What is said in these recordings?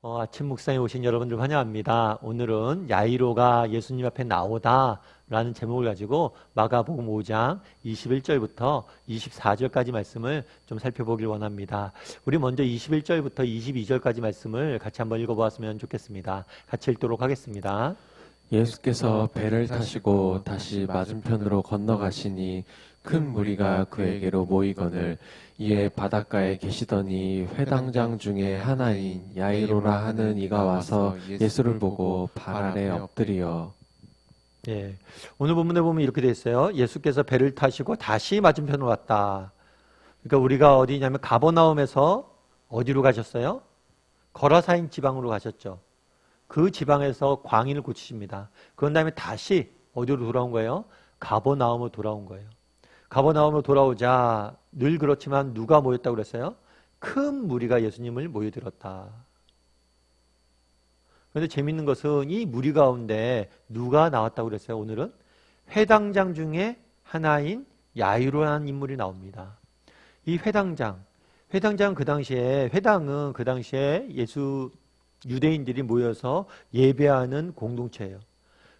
아침 묵상에 오신 여러분들 환영합니다. 오늘은 야이로가 예수님 앞에 나오다 라는 제목을 가지고 마가복음 5장 21절부터 24절까지 말씀을 좀 살펴보길 원합니다. 우리 먼저 21절부터 22절까지 말씀을 같이 한번 읽어보았으면 좋겠습니다. 같이 읽도록 하겠습니다. 예수께서 배를 타시고 다시 맞은편으로 건너가시니 큰 무리가 그에게로 모이거늘 이에 바닷가에 계시더니 회당장 중에 하나인 야이로라 하는 이가 와서 예수를 보고 발 아래 엎드리어. 예, 오늘 본문에 보면 이렇게 되어 있어요. 예수께서 배를 타시고 다시 맞은편으로 왔다. 그러니까 우리가 어디냐면 가버나움에서 어디로 가셨어요? 거라사인 지방으로 가셨죠. 그 지방에서 광인을 고치십니다. 그런 다음에 다시 어디로 돌아온 거예요? 가버나움으로 돌아온 거예요. 가버나움으로 돌아오자 늘 그렇지만 누가 모였다고 그랬어요? 큰 무리가 예수님을 모여들었다. 그런데 재밌는 것은 이 무리 가운데 누가 나왔다고 그랬어요? 오늘은 회당장 중에 하나인 야이로라는 인물이 나옵니다. 이 회당장 그 당시에 회당은 그 당시에 유대인들이 모여서 예배하는 공동체예요.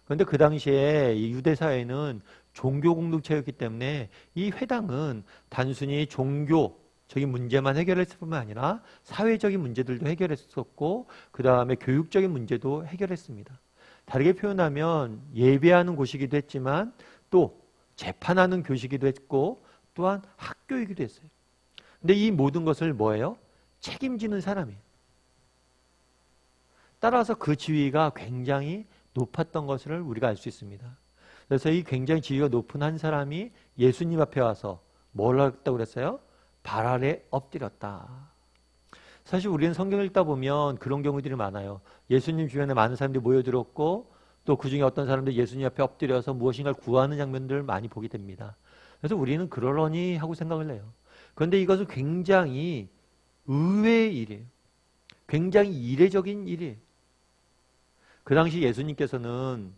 그런데 그 당시에 이 유대 사회는 종교 공동체였기 때문에 이 회당은 단순히 종교적인 문제만 해결했을 뿐만 아니라 사회적인 문제들도 해결했었고 그 다음에 교육적인 문제도 해결했습니다. 다르게 표현하면 예배하는 곳이기도 했지만 또 재판하는 교시기도 했고 또한 학교이기도 했어요. 근데 이 모든 것을 뭐예요? 책임지는 사람이에요. 따라서 그 지위가 굉장히 높았던 것을 우리가 알 수 있습니다. 그래서 이 굉장히 지위가 높은 한 사람이 예수님 앞에 와서 뭘 했다고 그랬어요? 발 아래 엎드렸다. 사실 우리는 성경을 읽다 보면 그런 경우들이 많아요. 예수님 주변에 많은 사람들이 모여들었고 또 그중에 어떤 사람들이 예수님 앞에 엎드려서 무엇인가를 구하는 장면들을 많이 보게 됩니다. 그래서 우리는 그러려니 하고 생각을 해요. 그런데 이것은 굉장히 의외의 일이에요. 굉장히 이례적인 일이에요. 그 당시 예수님께서는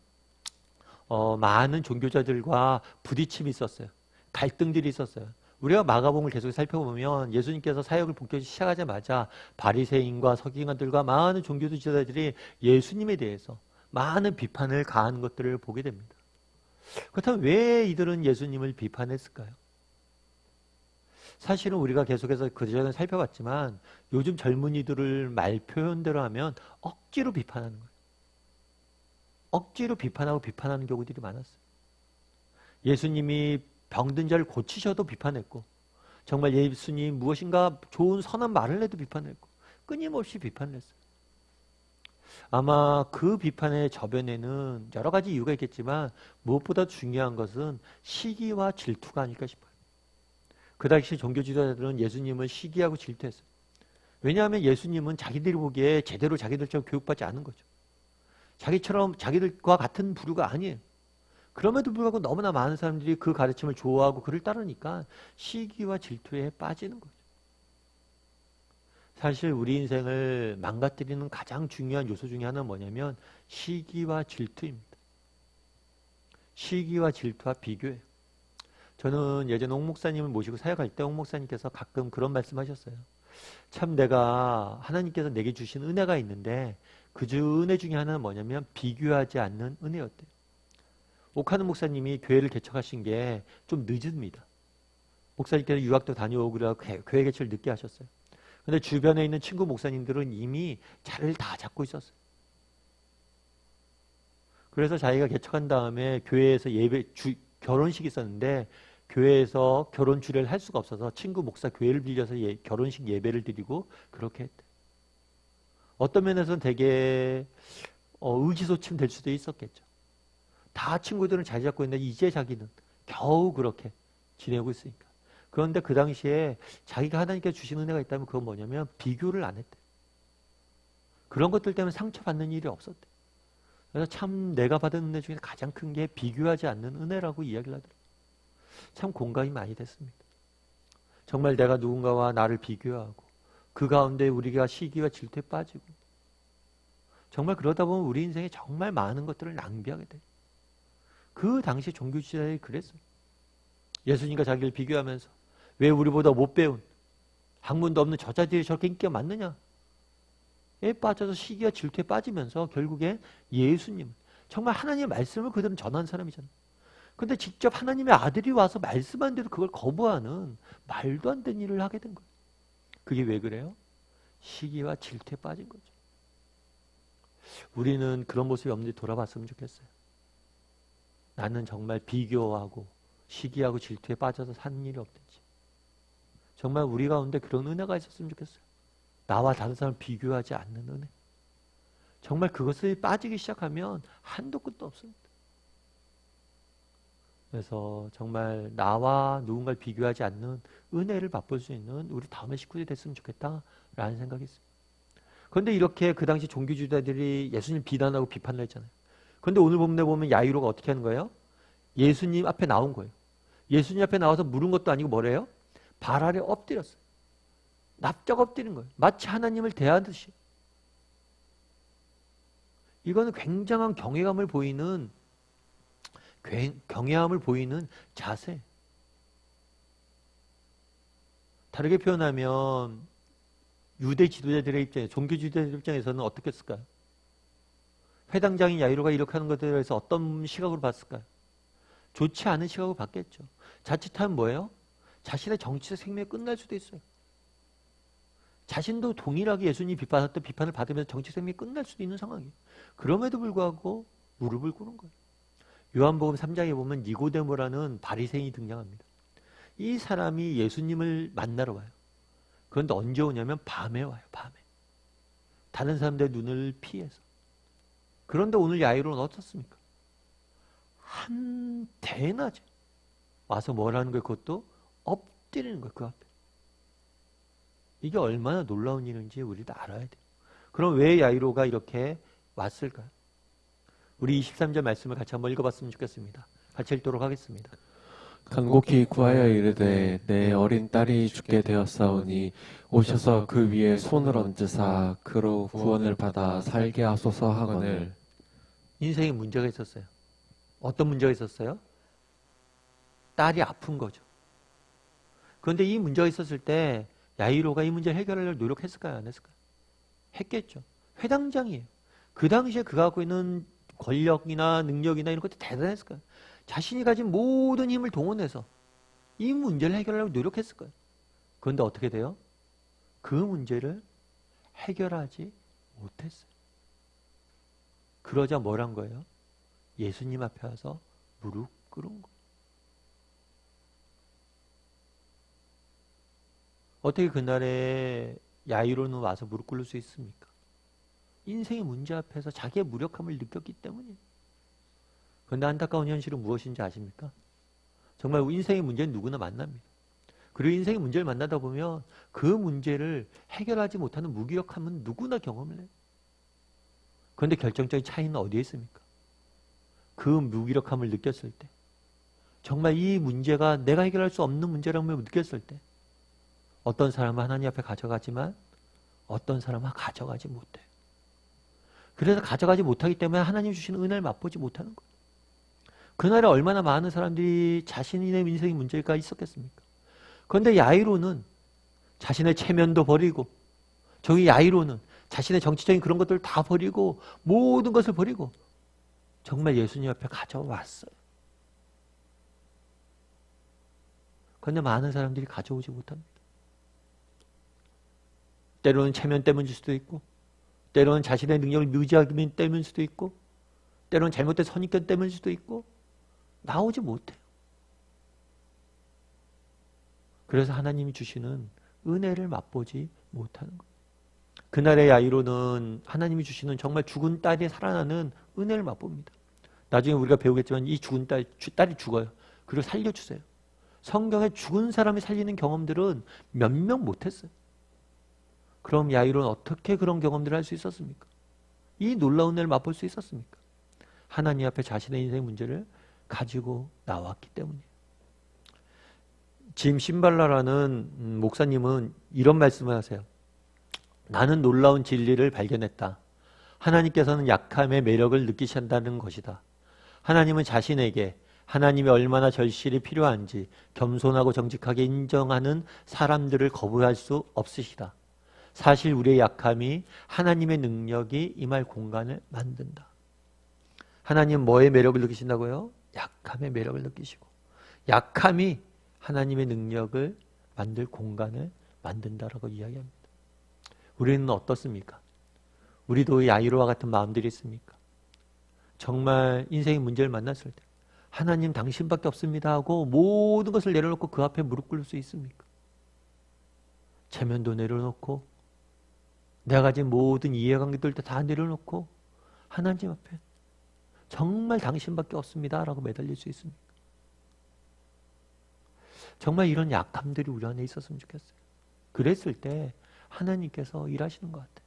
많은 종교자들과 부딪힘이 있었어요. 갈등들이 있었어요. 우리가 마가복음을 계속 살펴보면 예수님께서 사역을 본격적으로 시작하자마자 바리새인과 서기관들과 많은 종교 지도자들이 예수님에 대해서 많은 비판을 가하는 것들을 보게 됩니다. 그렇다면 왜 이들은 예수님을 비판했을까요? 사실은 우리가 계속해서 그전에 살펴봤지만 요즘 젊은이들을 말 표현대로 하면 억지로 비판하는 거예요. 억지로 비판하는 경우들이 많았어요. 예수님이 병든 자를 고치셔도 비판했고 정말 예수님 무엇인가 좋은 선한 말을 해도 비판했고 끊임없이 비판을 했어요. 아마 그 비판의 저변에는 여러 가지 이유가 있겠지만 무엇보다 중요한 것은 시기와 질투가 아닐까 싶어요. 그 당시 종교 지도자들은 예수님을 시기하고 질투했어요. 왜냐하면 예수님은 자기들이 보기에 제대로 자기들처럼 교육받지 않은 거죠. 자기들과 같은 부류가 아니에요. 그럼에도 불구하고 너무나 많은 사람들이 그 가르침을 좋아하고 그를 따르니까 시기와 질투에 빠지는 거죠. 사실 우리 인생을 망가뜨리는 가장 중요한 요소 중에 하나는 뭐냐면 시기와 질투입니다. 시기와 질투와 비교예요. 저는 예전에 옥 목사님을 모시고 사역할 때 옥 목사님께서 가끔 그런 말씀하셨어요. 참 내가 하나님께서 내게 주신 은혜가 있는데 그 은혜 중에 하나는 뭐냐면 비교하지 않는 은혜였대요. 옥하는 목사님이 교회를 개척하신 게 좀 늦습니다. 목사님께서 유학도 다녀오고 교회 개척을 늦게 하셨어요. 그런데 주변에 있는 친구 목사님들은 이미 자리를 다 잡고 있었어요. 그래서 자기가 개척한 다음에 교회에서 결혼식이 있었는데 교회에서 결혼 주례를 할 수가 없어서 친구 목사 교회를 빌려서 결혼식 예배를 드리고 그렇게 했대요. 어떤 면에서는 되게 의기소침 될 수도 있었겠죠. 다 친구들은 자리 잡고 있는데 이제 자기는 겨우 그렇게 지내고 있으니까. 그런데 그 당시에 자기가 하나님께 주신 은혜가 있다면 그건 뭐냐면 비교를 안 했대. 그런 것들 때문에 상처받는 일이 없었대. 그래서 참 내가 받은 은혜 중에 가장 큰 게 비교하지 않는 은혜라고 이야기를 하더라고요. 참 공감이 많이 됐습니다. 정말 내가 누군가와 나를 비교하고 그 가운데 우리가 시기와 질투에 빠지고 정말 그러다 보면 우리 인생에 정말 많은 것들을 낭비하게 돼요. 그 당시 종교 지도자들이 그랬어요. 예수님과 자기를 비교하면서 왜 우리보다 못 배운 학문도 없는 저자들이 저렇게 인기가 많느냐? 빠져서 시기와 질투에 빠지면서 결국에 예수님, 정말 하나님의 말씀을 그대로 전한 사람이잖아요. 근데 직접 하나님의 아들이 와서 말씀한데도 그걸 거부하는 말도 안 되는 일을 하게 된 거예요. 그게 왜 그래요? 시기와 질투에 빠진 거죠. 우리는 그런 모습이 없는지 돌아봤으면 좋겠어요. 나는 정말 비교하고 시기하고 질투에 빠져서 사는 일이 없든지, 정말 우리 가운데 그런 은혜가 있었으면 좋겠어요. 나와 다른 사람 비교하지 않는 은혜. 정말 그것에 빠지기 시작하면 한도 끝도 없습니다. 그래서 정말 나와 누군가를 비교하지 않는 은혜를 맛볼 수 있는 우리 다음의 식구들이 됐으면 좋겠다라는 생각이 있습니다. 그런데 이렇게 그 당시 종교주의자들이 예수님 비난하고 비판을 했잖아요. 그런데 오늘 본문에 보면 야이로가 어떻게 하는 거예요? 예수님 앞에 나온 거예요. 예수님 앞에 나와서 물은 것도 아니고 뭐래요? 발 아래 엎드렸어요. 납작 엎드린 거예요. 마치 하나님을 대하듯이. 이거는 굉장한 경외감을 보이는 자세. 다르게 표현하면 유대 지도자들의 입장에, 종교 지도자들의 입장에서는 어떻게 했을까요? 회당장인 야이로가 이렇게 하는 것에 대해서 어떤 시각으로 봤을까요? 좋지 않은 시각으로 봤겠죠. 자칫하면 뭐예요? 자신의 정치적 생명이 끝날 수도 있어요. 자신도 동일하게 예수님이 비판했던 비판을 받으면서 정치 생명이 끝날 수도 있는 상황이에요. 그럼에도 불구하고 무릎을 꿇은 거예요. 요한복음 3장에 보면 니고데모라는 바리새인이 등장합니다. 이 사람이 예수님을 만나러 와요. 그런데 언제 오냐면 밤에 와요. 밤에. 다른 사람들의 눈을 피해서. 그런데 오늘 야이로는 어떻습니까? 한 대낮에 와서 뭐라는 거예요? 그것도 엎드리는 거예요. 그 앞에. 이게 얼마나 놀라운 일인지 우리도 알아야 돼요. 그럼 왜 야이로가 이렇게 왔을까요? 우리 23절 말씀을 같이 한번 읽어봤으면 좋겠습니다. 같이 읽도록 하겠습니다. 간곡히 구하여 이르되 내 어린 딸이 죽게 되었사오니 오셔서 그 위에 손을 얹으사 그로 구원을 받아 살게 하소서 하거늘. 인생에 문제가 있었어요. 어떤 문제가 있었어요? 딸이 아픈 거죠. 그런데 이 문제가 있었을 때 야이로가 이 문제를 해결하려고 노력했을까요? 안 했을까요? 했겠죠. 회당장이에요. 그 당시에 그가 갖고 있는 권력이나 능력이나 이런 것도 대단했을 거예요. 자신이 가진 모든 힘을 동원해서 이 문제를 해결하려고 노력했을 거예요. 그런데 어떻게 돼요? 그 문제를 해결하지 못했어요. 그러자 뭘 한 거예요? 예수님 앞에 와서 무릎 꿇은 거예요. 어떻게 그날에 야이로는 와서 무릎 꿇을 수 있습니까? 인생의 문제 앞에서 자기의 무력함을 느꼈기 때문이에요. 그런데 안타까운 현실은 무엇인지 아십니까? 정말 인생의 문제는 누구나 만납니다. 그리고 인생의 문제를 만나다 보면 그 문제를 해결하지 못하는 무기력함은 누구나 경험을 해요. 그런데 결정적인 차이는 어디에 있습니까? 그 무기력함을 느꼈을 때, 정말 이 문제가 내가 해결할 수 없는 문제라고 느꼈을 때, 어떤 사람은 하나님 앞에 가져가지만 어떤 사람은 가져가지 못해요. 그래서 가져가지 못하기 때문에 하나님 주시는 은혜를 맛보지 못하는 거예요. 그날에 얼마나 많은 사람들이 자신의 인생의 문제가 있었겠습니까? 그런데 야이로는 자신의 체면도 버리고, 저기 야이로는 자신의 정치적인 그런 것들을 다 버리고, 모든 것을 버리고 정말 예수님 앞에 가져왔어요. 그런데 많은 사람들이 가져오지 못합니다. 때로는 체면 때문일 수도 있고, 때로는 자신의 능력을 무지하기 때문일 수도 있고, 때로는 잘못된 선입견 때문일 수도 있고, 나오지 못해요. 그래서 하나님이 주시는 은혜를 맛보지 못하는 거예요. 그날의 야이로는 하나님이 주시는 정말 죽은 딸이 살아나는 은혜를 맛봅니다. 나중에 우리가 배우겠지만 이 죽은 딸이 죽어요. 그리고 살려주세요. 성경에 죽은 사람이 살리는 경험들은 몇 명 못했어요. 그럼 야이로는 어떻게 그런 경험들을 할 수 있었습니까? 이 놀라운 은혜를 맛볼 수 있었습니까? 하나님 앞에 자신의 인생 문제를 가지고 나왔기 때문이에요. 짐 심발라라는 목사님은 이런 말씀을 하세요. 나는 놀라운 진리를 발견했다. 하나님께서는 약함의 매력을 느끼신다는 것이다. 하나님은 자신에게 하나님이 얼마나 절실히 필요한지 겸손하고 정직하게 인정하는 사람들을 거부할 수 없으시다. 사실 우리의 약함이 하나님의 능력이 임할 공간을 만든다. 하나님 뭐의 매력을 느끼신다고요? 약함의 매력을 느끼시고 약함이 하나님의 능력을 만들 공간을 만든다라고 이야기합니다. 우리는 어떻습니까? 우리도 야이로와 같은 마음들이 있습니까? 정말 인생의 문제를 만났을 때 하나님 당신밖에 없습니다 하고 모든 것을 내려놓고 그 앞에 무릎 꿇을 수 있습니까? 체면도 내려놓고 내가 가진 모든 이해관계들도 다 내려놓고 하나님 앞에 정말 당신밖에 없습니다 라고 매달릴 수 있습니까? 정말 이런 약함들이 우리 안에 있었으면 좋겠어요. 그랬을 때 하나님께서 일하시는 것 같아요.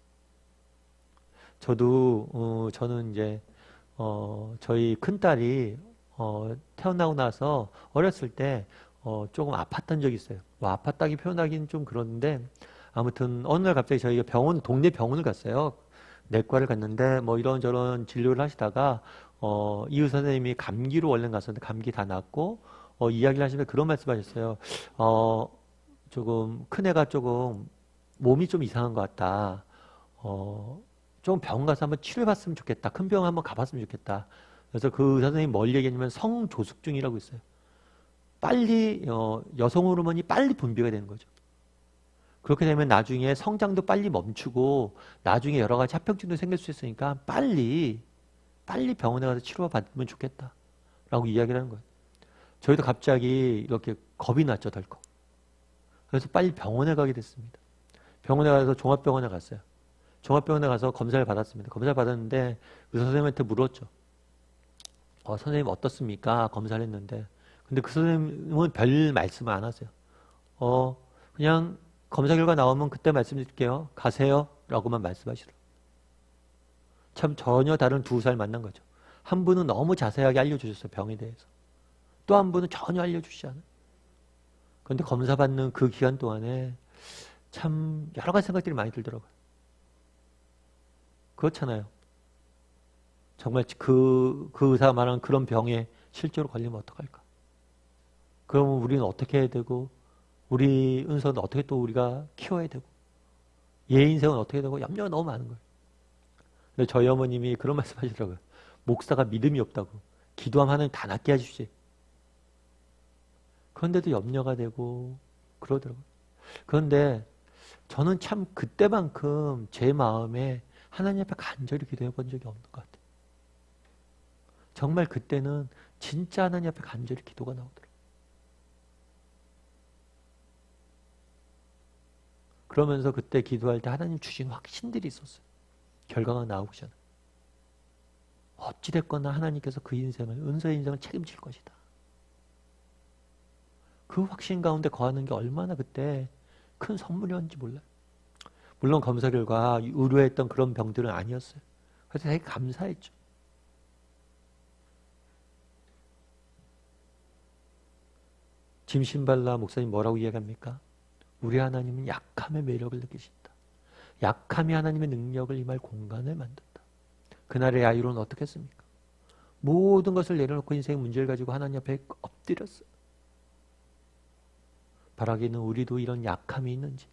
저는 이제 저희 큰딸이 태어나고 나서 어렸을 때 조금 아팠던 적이 있어요. 뭐 아팠다기 표현하기는 좀 그런데 아무튼 어느 날 갑자기 저희가 동네 병원을 갔어요. 내과를 갔는데 뭐 이런저런 진료를 하시다가 이 의사 선생님이 감기로 원래 갔었는데 감기 다 낫고 이야기를 하시면 그런 말씀하셨어요. 조금 큰애가 조금 몸이 좀 이상한 것 같다. 좀 병원 가서 한번 치료받았으면 좋겠다. 큰 병원 한번 가봤으면 좋겠다. 그래서 그 의사 선생님이 뭘 얘기했냐면 성조숙증이라고 있어요. 빨리 여성 호르몬이 빨리 분비가 되는 거죠. 그렇게 되면 나중에 성장도 빨리 멈추고 나중에 여러 가지 합병증도 생길 수 있으니까 빨리 병원에 가서 치료받으면 좋겠다 라고 이야기를 하는 거예요. 저희도 갑자기 이렇게 겁이 났죠, 덜컥. 그래서 빨리 병원에 가게 됐습니다. 병원에 가서 종합병원에 갔어요. 종합병원에 가서 검사를 받았습니다. 검사를 받았는데 의사 선생님한테 물었죠. 선생님 어떻습니까? 검사를 했는데. 근데 그 선생님은 별 말씀을 안 하세요. 그냥 검사 결과 나오면 그때 말씀드릴게요. 가세요. 라고만 말씀하시더라고요. 참 전혀 다른 두 살 만난 거죠. 한 분은 너무 자세하게 알려주셨어요. 병에 대해서. 또 한 분은 전혀 알려주시지 않아요. 그런데 검사 받는 그 기간 동안에 참 여러 가지 생각들이 많이 들더라고요. 그렇잖아요. 정말 그 의사가 말한 그런 병에 실제로 걸리면 어떡할까? 그러면 우리는 어떻게 해야 되고 우리 은서는 어떻게 또 우리가 키워야 되고 얘 인생은 어떻게 되고 염려가 너무 많은 거예요. 근데 저희 어머님이 그런 말씀 하시더라고요. 목사가 믿음이 없다고. 기도하면 하나님 다 낫게 해주시. 그런데도 염려가 되고 그러더라고요. 그런데 저는 참 그때만큼 제 마음에 하나님 앞에 간절히 기도해 본 적이 없는 것 같아요. 정말 그때는 진짜 하나님 앞에 간절히 기도가 나오더라고요. 그러면서 그때 기도할 때 하나님 주신 확신들이 있었어요. 결과가 나오기 전에. 어찌됐거나 하나님께서 그 인생을, 은서의 인생을 책임질 것이다. 그 확신 가운데 거하는 게 얼마나 그때 큰 선물이었는지 몰라요. 물론 검사 결과 의료했던 그런 병들은 아니었어요. 그래서 되게 감사했죠. 짐 신발라 목사님 뭐라고 이야기합니까? 우리 하나님은 약함의 매력을 느끼신다. 약함이 하나님의 능력을 임할 공간을 만든다. 그날의 야이로는 어떻게 했습니까? 모든 것을 내려놓고 인생의 문제를 가지고 하나님 앞에 엎드렸어요. 바라기는 우리도 이런 약함이 있는지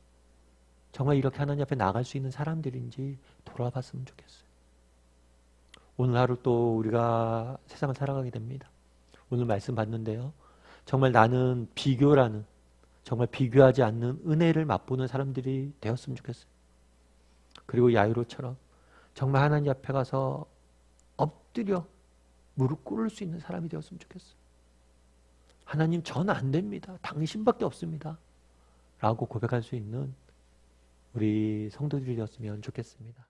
정말 이렇게 하나님 앞에 나갈 수 있는 사람들인지 돌아봤으면 좋겠어요. 오늘 하루 또 우리가 세상을 살아가게 됩니다. 오늘 말씀 봤는데요. 정말 나는 비교라는 정말 비교하지 않는 은혜를 맛보는 사람들이 되었으면 좋겠어요. 그리고 야이로처럼 정말 하나님 앞에 가서 엎드려 무릎 꿇을 수 있는 사람이 되었으면 좋겠어요. 하나님 저는 안 됩니다. 당신밖에 없습니다. 라고 고백할 수 있는 우리 성도들이 되었으면 좋겠습니다.